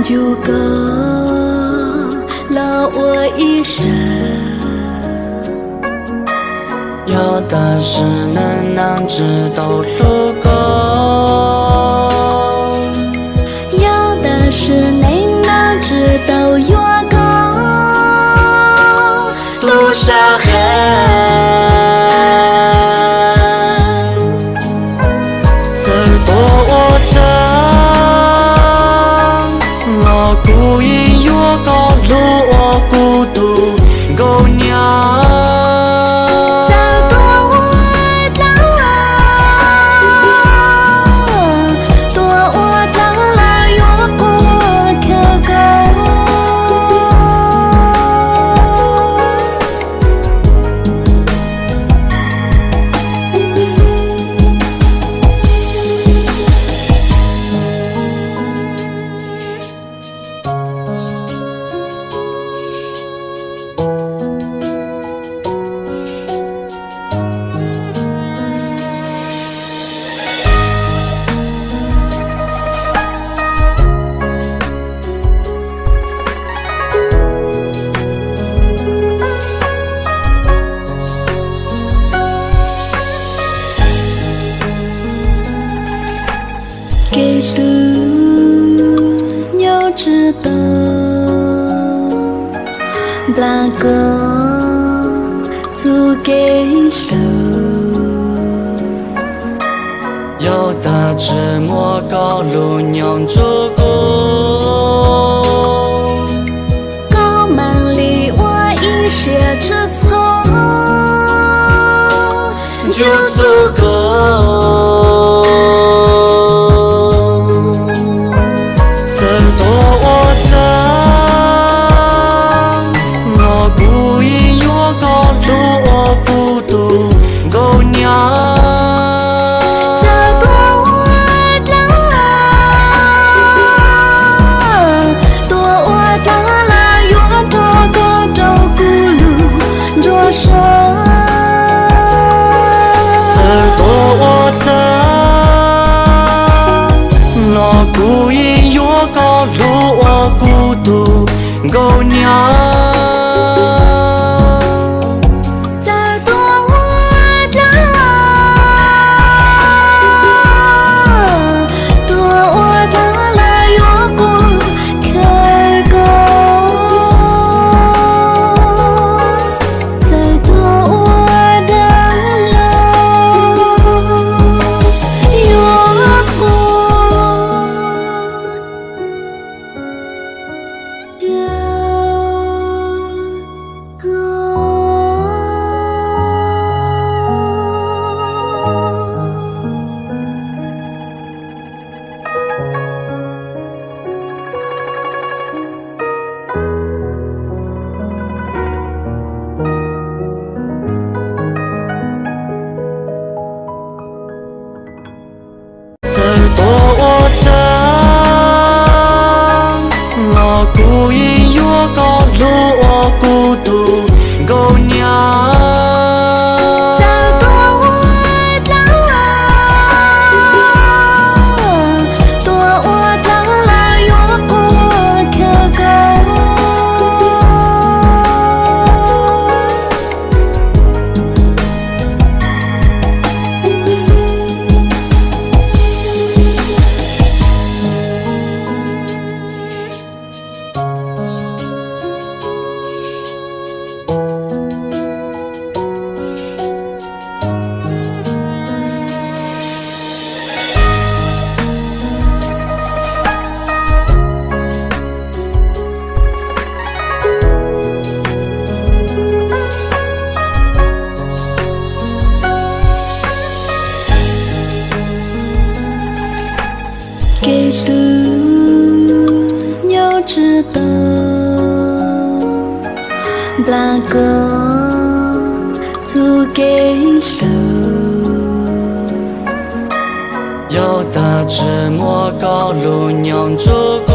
就够了我一生。有的是能知道路够，有的是你能知道月高，路上很走多的，我孤影月高路我孤独狗娘。给路要知道，那个足给路，有的只摸高路娘足够，高门里我一些吃草，就足够。孤影月高路我孤独狗娘。孤影月高路我孤独狗娘。给路要知道，那个足给路，有的只摸高路娘足够。